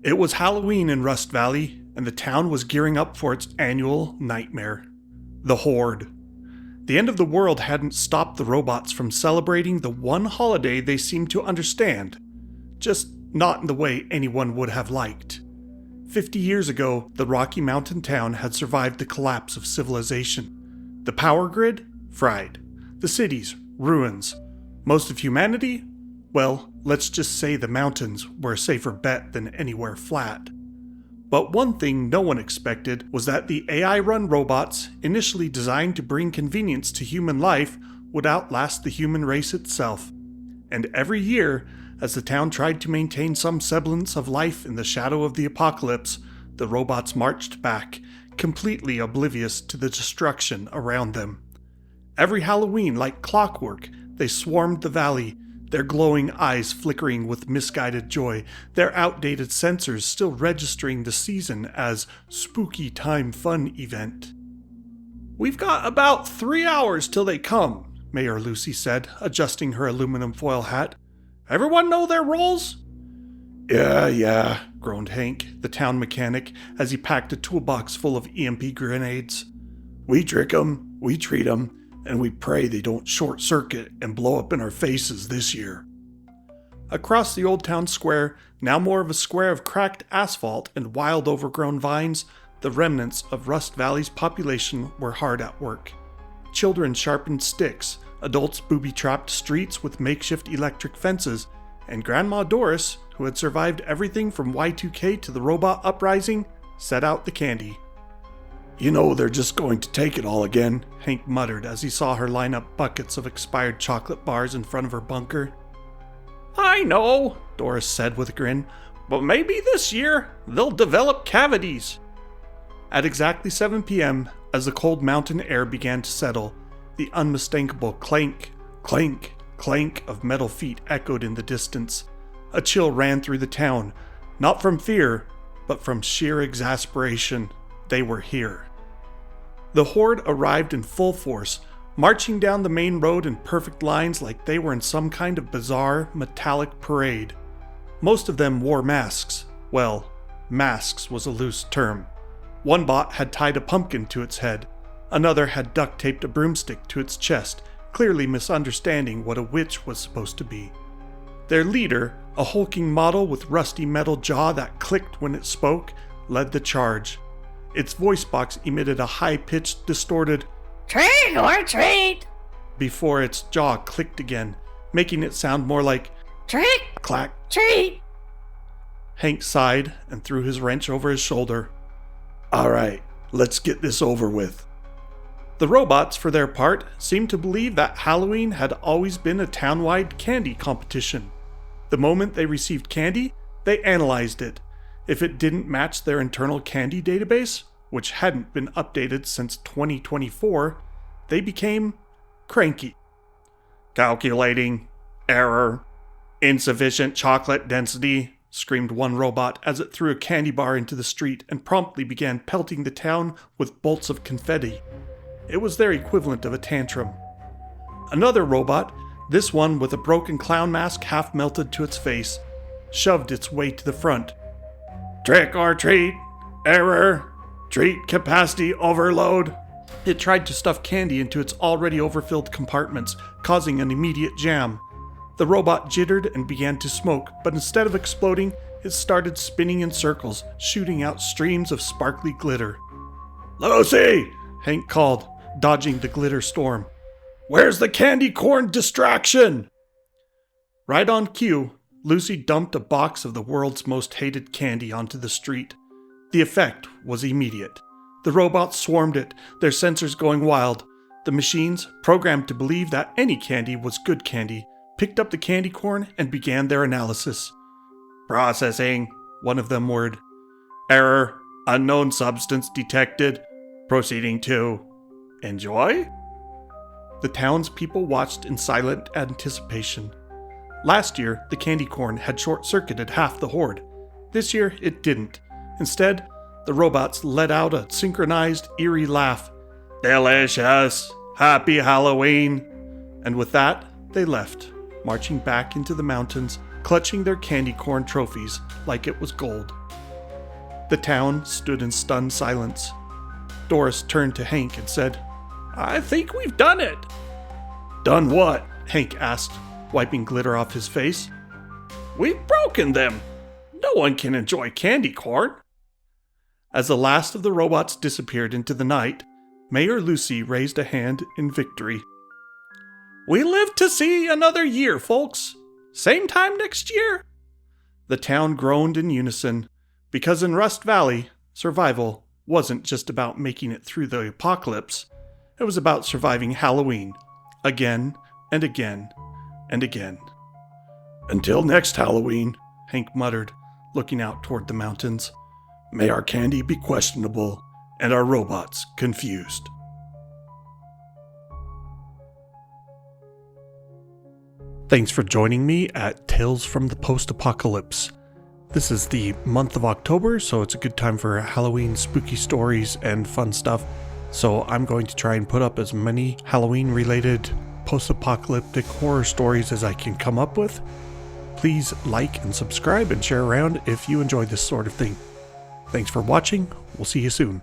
It was Halloween in Rust Valley, and the town was gearing up for its annual nightmare. The Horde. The end of the world hadn't stopped the robots from celebrating the one holiday they seemed to understand, just not in the way anyone would have liked. 50 years ago, the Rocky Mountain town had survived the collapse of civilization. The power grid? Fried. The cities? Ruins. Most of humanity? Well, let's just say the mountains were a safer bet than anywhere flat. But one thing no one expected was that the AI-run robots, initially designed to bring convenience to human life, would outlast the human race itself. And every year, as the town tried to maintain some semblance of life in the shadow of the apocalypse, the robots marched back, completely oblivious to the destruction around them. Every Halloween, like clockwork, they swarmed the valley, their glowing eyes flickering with misguided joy, their outdated sensors still registering the season as Spooky Time Fun Event. "We've got about 3 hours till they come," Mayor Lucy said, adjusting her aluminum foil hat. "Everyone know their roles?" Yeah, groaned Hank, the town mechanic, as he packed a toolbox full of EMP grenades. "We trick 'em, we treat 'em, and we pray they don't short-circuit and blow up in our faces this year." Across the old town square, now more of a square of cracked asphalt and wild overgrown vines, the remnants of Rust Valley's population were hard at work. Children sharpened sticks, adults booby-trapped streets with makeshift electric fences, and Grandma Doris, who had survived everything from Y2K to the robot uprising, set out the candy. "You know they're just going to take it all again," Hank muttered as he saw her line up buckets of expired chocolate bars in front of her bunker. "I know," Doris said with a grin, "but maybe this year they'll develop cavities." At exactly 7 p.m., as the cold mountain air began to settle, the unmistakable clank, clank, clank of metal feet echoed in the distance. A chill ran through the town, not from fear, but from sheer exasperation. They were here. The Horde arrived in full force, marching down the main road in perfect lines like they were in some kind of bizarre, metallic parade. Most of them wore masks. Well, masks was a loose term. One bot had tied a pumpkin to its head. Another had duct taped a broomstick to its chest, clearly misunderstanding what a witch was supposed to be. Their leader, a hulking model with rusty metal jaw that clicked when it spoke, led the charge. Its voice box emitted a high-pitched, distorted "Trick or treat" before its jaw clicked again, making it sound more like "Trick, clack, treat." Hank sighed and threw his wrench over his shoulder. "All right, let's get this over with." The robots, for their part, seemed to believe that Halloween had always been a town-wide candy competition. The moment they received candy, they analyzed it. If it didn't match their internal candy database, which hadn't been updated since 2024, they became cranky. "Calculating. Error. Insufficient chocolate density," screamed one robot as it threw a candy bar into the street and promptly began pelting the town with bolts of confetti. It was their equivalent of a tantrum. Another robot, this one with a broken clown mask half melted to its face, shoved its way to the front. "Trick or treat. Error. Treat capacity overload." It tried to stuff candy into its already overfilled compartments, causing an immediate jam. The robot jittered and began to smoke, but instead of exploding, it started spinning in circles, shooting out streams of sparkly glitter. "Lucy!" Hank called, dodging the glitter storm. "Where's the candy corn distraction?" Right on cue, Lucy dumped a box of the world's most hated candy onto the street. The effect was immediate. The robots swarmed it, their sensors going wild. The machines, programmed to believe that any candy was good candy, picked up the candy corn and began their analysis. "Processing," one of them whirred. "Error. Unknown substance detected. Proceeding to enjoy?" The townspeople watched in silent anticipation. Last year, the candy corn had short-circuited half the Horde. This year, it didn't. Instead, the robots let out a synchronized, eerie laugh. "Delicious! Happy Halloween!" And with that, they left, marching back into the mountains, clutching their candy corn trophies like it was gold. The town stood in stunned silence. Doris turned to Hank and said, "I think we've done it." "Done what?" Hank asked, wiping glitter off his face. "We've broken them. No one can enjoy candy corn." As the last of the robots disappeared into the night, Mayor Lucy raised a hand in victory. "We live to see another year, folks. Same time next year." The town groaned in unison, because in Rust Valley, survival wasn't just about making it through the apocalypse. It was about surviving Halloween, again and again and again. "Until next Halloween," Hank muttered, looking out toward the mountains. "May our candy be questionable and our robots confused." Thanks for joining me at Tales from the Post-Apocalypse. This is the month of October, so it's a good time for Halloween spooky stories and fun stuff. So I'm going to try and put up as many Halloween-related post-apocalyptic horror stories as I can come up with. Please like and subscribe and share around if you enjoy this sort of thing. Thanks for watching. We'll see you soon.